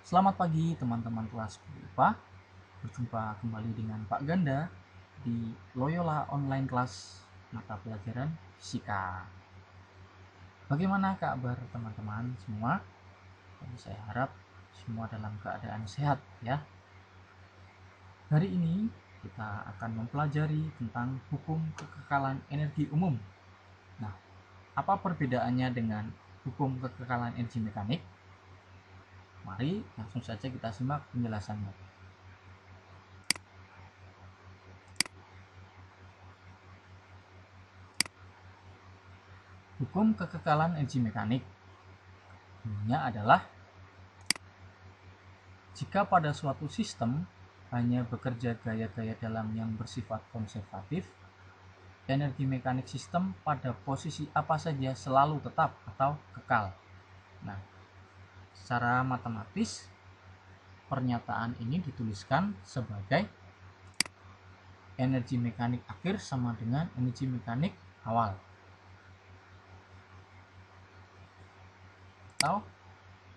Selamat pagi teman-teman kelas IPA. Berjumpa kembali dengan Pak Ganda di Loyola Online Class mata pelajaran Fisika. Bagaimana kabar teman-teman semua? Saya harap semua dalam keadaan sehat ya. Hari ini kita akan mempelajari tentang hukum kekekalan energi umum. Nah, apa perbedaannya dengan hukum kekekalan energi mekanik? Mari langsung saja kita simak penjelasannya. Hukum kekekalan energi mekanik ini adalah jika pada suatu sistem hanya bekerja gaya-gaya dalam yang bersifat konservatif, energi mekanik sistem pada posisi apa saja selalu tetap atau kekal. Nah, secara matematis pernyataan ini dituliskan sebagai energi mekanik akhir sama dengan energi mekanik awal, atau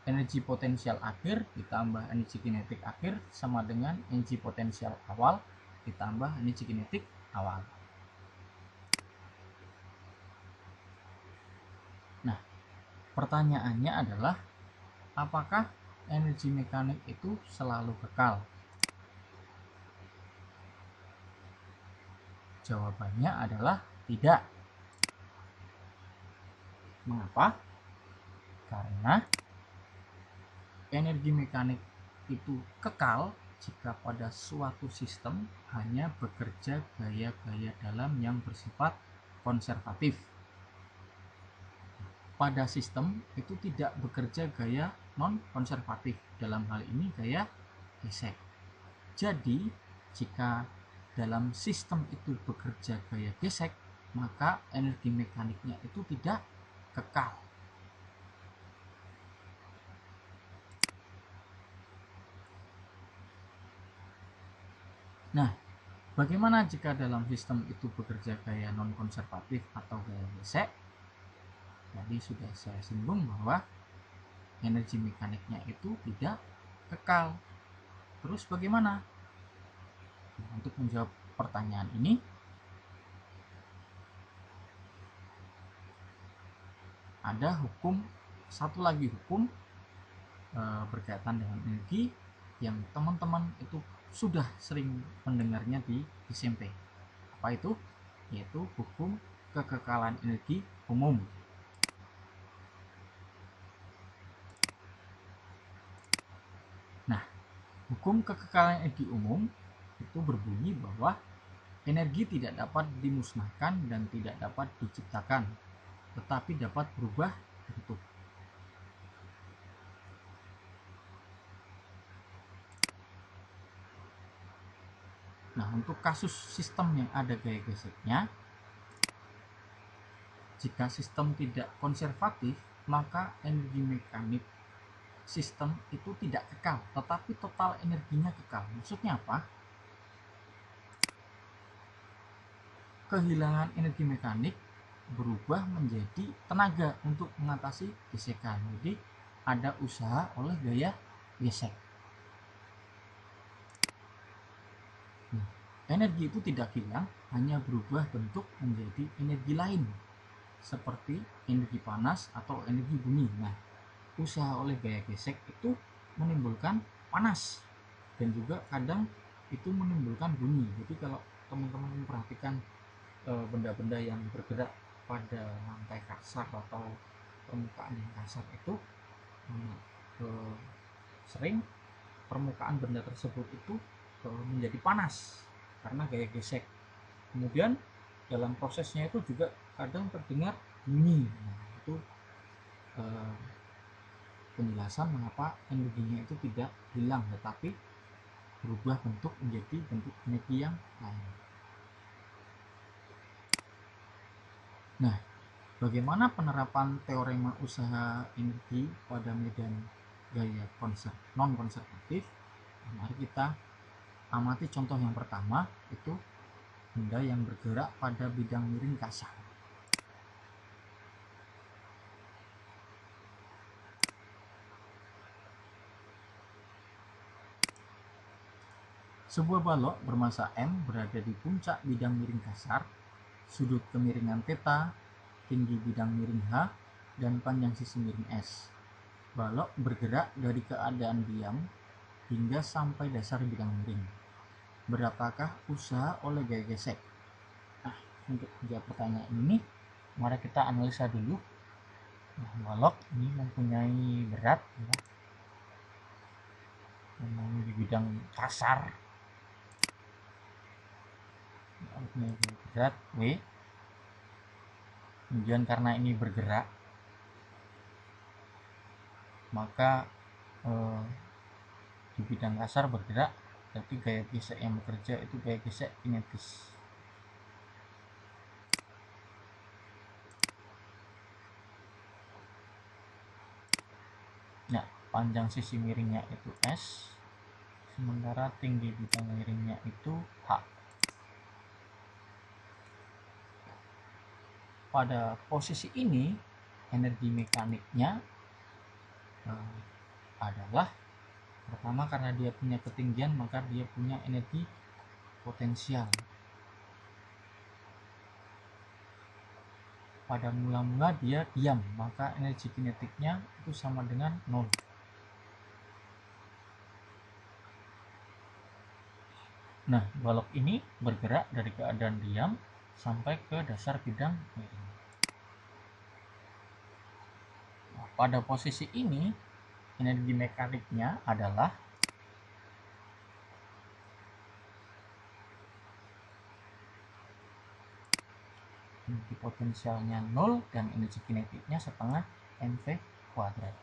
energi potensial akhir ditambah energi kinetik akhir sama dengan energi potensial awal ditambah energi kinetik awal. Nah, pertanyaannya adalah apakah energi mekanik itu selalu kekal? Jawabannya adalah tidak. Mengapa? Karena energi mekanik itu kekal jika pada suatu sistem hanya bekerja gaya-gaya dalam yang bersifat konservatif. Pada sistem itu tidak bekerja gaya non-konservatif, dalam hal ini gaya gesek. Jadi, jika dalam sistem itu bekerja gaya gesek, maka energi mekaniknya itu tidak kekal. Nah, bagaimana jika dalam sistem itu bekerja gaya non-konservatif atau gaya gesek? Tadi sudah saya singgung bahwa energi mekaniknya itu tidak kekal. Terus bagaimana? Nah, untuk menjawab pertanyaan ini, ada satu lagi hukum berkaitan dengan energi yang teman-teman itu sudah sering mendengarnya di SMP. Apa itu? Yaitu hukum kekekalan energi umum. Nah, hukum kekekalan energi umum itu berbunyi bahwa energi tidak dapat dimusnahkan dan tidak dapat diciptakan, tetapi dapat berubah bentuk. Nah, untuk kasus sistem yang ada gaya geseknya, jika sistem tidak konservatif, maka energi mekanik sistem itu tidak kekal, tetapi total energinya kekal. Maksudnya apa? Kehilangan energi mekanik berubah menjadi tenaga untuk mengatasi gesekan. Jadi ada usaha oleh gaya gesek. Nah, energi itu tidak hilang, hanya berubah bentuk menjadi energi lain, seperti energi panas atau energi bunyi. Nah, usaha oleh gaya gesek itu menimbulkan panas dan juga kadang itu menimbulkan bunyi. Jadi kalau teman-teman memperhatikan benda-benda yang bergerak pada lantai kasar atau permukaan yang kasar itu sering permukaan benda tersebut itu menjadi panas karena gaya gesek. Kemudian dalam prosesnya itu juga kadang terdengar bunyi. Nah, itu penjelasan mengapa energinya itu tidak hilang tetapi berubah bentuk menjadi bentuk energi yang lain. Nah, bagaimana penerapan teorema usaha energi pada medan gaya non-konservatif? Mari kita amati contoh yang pertama, itu benda yang bergerak pada bidang miring kasar. Sebuah balok bermasa M berada di puncak bidang miring kasar, sudut kemiringan θ, tinggi bidang miring H, dan panjang sisi miring S. Balok bergerak dari keadaan diam hingga sampai dasar bidang miring. Berapakah usaha oleh gaya gesek? Nah, untuk menjawab pertanyaan ini, mari kita analisa dulu. Nah, balok ini mempunyai berat ya, di bidang kasar, mempunyai berat W. Kemudian karena ini bergerak, maka di bidang kasar bergerak, berarti gaya gesek yang bekerja itu gaya gesek kinetis. Nah, panjang sisi miringnya itu S, sementara tinggi bidang miringnya itu H. Pada posisi ini, energi mekaniknya adalah pertama, karena dia punya ketinggian, maka dia punya energi potensial. Pada mula-mula dia diam, maka energi kinetiknya itu sama dengan 0. Nah, balok ini bergerak dari keadaan diam sampai ke dasar bidang miring. Nah, pada posisi ini, energi mekaniknya adalah energi potensialnya 0 dan energi kinetiknya setengah mv kuadrat.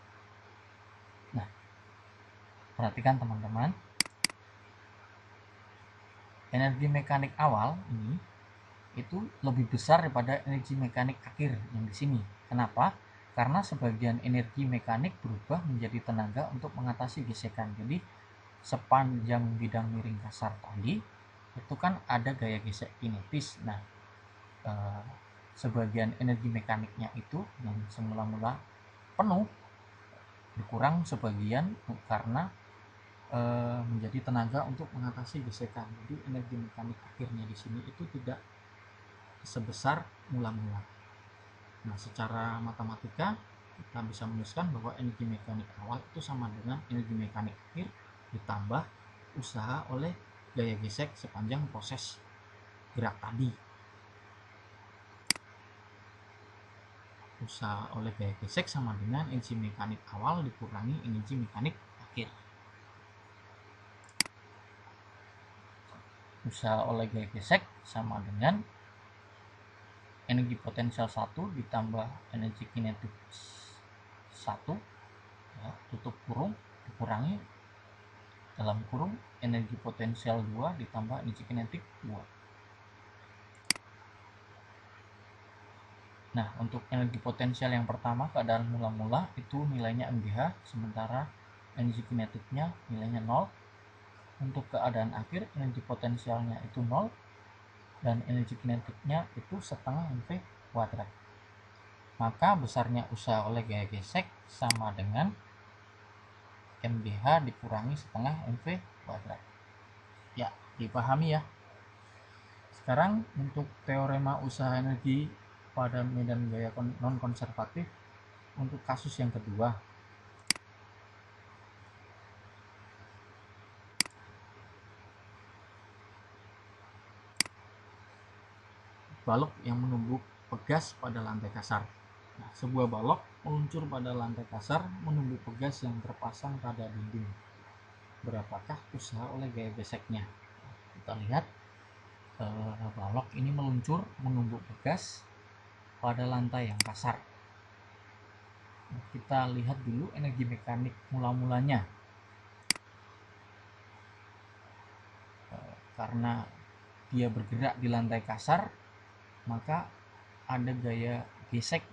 Nah, perhatikan teman-teman, energi mekanik awal ini itu lebih besar daripada energi mekanik akhir yang di sini. Kenapa? Karena sebagian energi mekanik berubah menjadi tenaga untuk mengatasi gesekan. Jadi sepanjang bidang miring kasar tadi itu kan ada gaya gesek kinetis. Nah, sebagian energi mekaniknya itu yang semula-mula penuh berkurang sebagian karena menjadi tenaga untuk mengatasi gesekan. Jadi energi mekanik akhirnya di sini itu tidak sebesar mula-mula. Nah, secara matematika kita bisa menuliskan bahwa energi mekanik awal itu sama dengan energi mekanik akhir ditambah usaha oleh gaya gesek sepanjang proses gerak tadi. Usaha oleh gaya gesek sama dengan energi mekanik awal dikurangi energi mekanik akhir. Usaha oleh gaya gesek sama dengan energi potensial 1 ditambah energi kinetik 1, ya, tutup kurung, dikurangi dalam kurung energi potensial 2 ditambah energi kinetik 2. Nah, untuk energi potensial yang pertama, keadaan mula-mula itu nilainya MGH, sementara energi kinetiknya nilainya 0. Untuk keadaan akhir, energi potensialnya itu 0 dan energi kinetiknya itu setengah mv kuadrat. Maka besarnya usaha oleh gaya gesek sama dengan MGH dikurangi setengah mv kuadrat. Ya, dipahami ya. Sekarang untuk teorema usaha energi pada medan gaya non-konservatif untuk kasus yang kedua. Balok yang menumbuk pegas pada lantai kasar. Nah, sebuah balok meluncur pada lantai kasar menumbuk pegas yang terpasang pada dinding. Berapakah usaha oleh gaya geseknya? Kita lihat balok ini meluncur menumbuk pegas pada lantai yang kasar. Kita lihat dulu energi mekanik mula-mulanya. Karena dia bergerak di lantai kasar, maka ada gaya gesek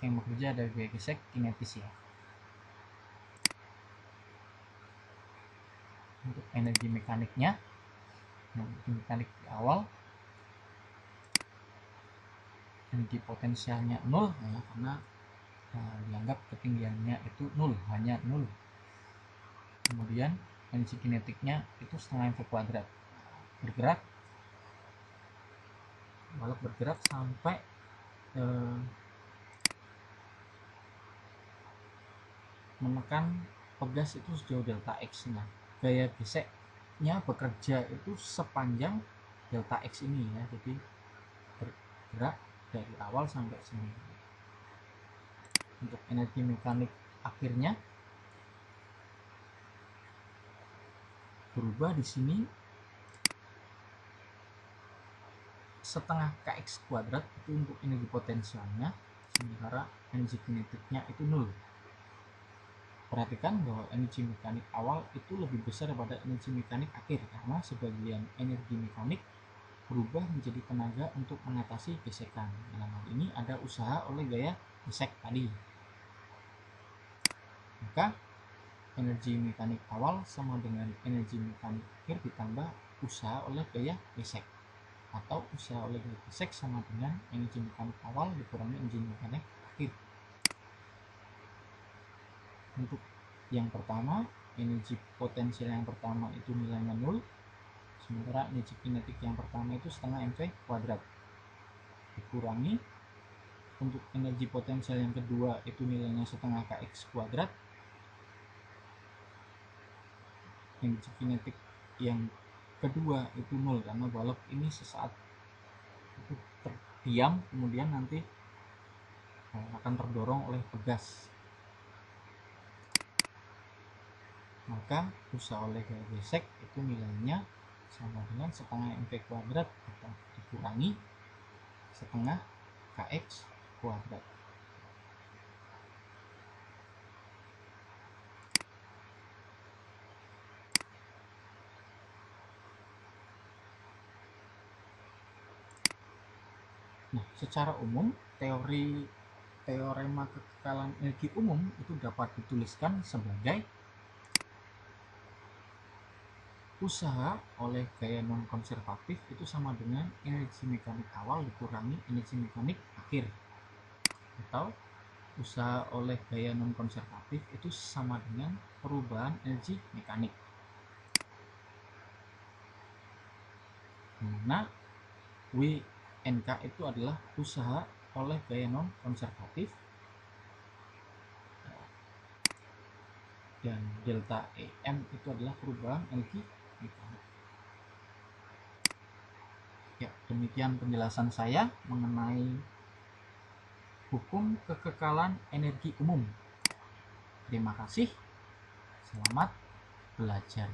yang bekerja, ada gaya gesek kinetis ya. Untuk energi mekaniknya, energi mekanik di awal, energi potensialnya 0 ya, karena dianggap ketinggiannya itu 0, hanya 0. Kemudian energi kinetiknya itu setengah mv kuadrat. Bergerak, balok bergerak sampai menekan pegas itu sejauh delta x. Nah, gaya geseknya bekerja itu sepanjang delta x ini ya, jadi bergerak dari awal sampai sini. Untuk energi mekanik akhirnya berubah di sini setengah kx kuadrat itu untuk energi potensialnya, sementara energi kinetiknya itu 0. Perhatikan bahwa energi mekanik awal itu lebih besar daripada energi mekanik akhir, karena sebagian energi mekanik berubah menjadi tenaga untuk mengatasi gesekan. Dalam hal ini ada usaha oleh gaya gesek tadi. Maka energi mekanik awal sama dengan energi mekanik akhir ditambah usaha oleh gaya gesek, atau usaha oleh gaya gesek sama dengan energi mekanik awal dikurangi energi mekanik akhir. Untuk yang pertama, energi potensial yang pertama itu nilainya 0, sementara energi kinetik yang pertama itu setengah mv kuadrat dikurangi. Untuk energi potensial yang kedua itu nilainya setengah kx kuadrat. Energi kinetik yang kedua itu 0 karena balok ini sesaat itu terdiam, kemudian nanti akan terdorong oleh pegas. Maka usaha oleh gaya gesek itu nilainya sama dengan setengah mv kuadrat dikurangi setengah kx kuadrat. Nah, secara umum teorema kekekalan energi umum itu dapat dituliskan sebagai usaha oleh gaya non-konservatif itu sama dengan energi mekanik awal dikurangi energi mekanik akhir, atau usaha oleh gaya non-konservatif itu sama dengan perubahan energi mekanik, dimana WNK itu adalah usaha oleh gaya non-konservatif dan delta EM itu adalah perubahan energi mekanik. Ya, demikian penjelasan saya mengenai hukum kekekalan energi umum. Terima kasih. Selamat belajar.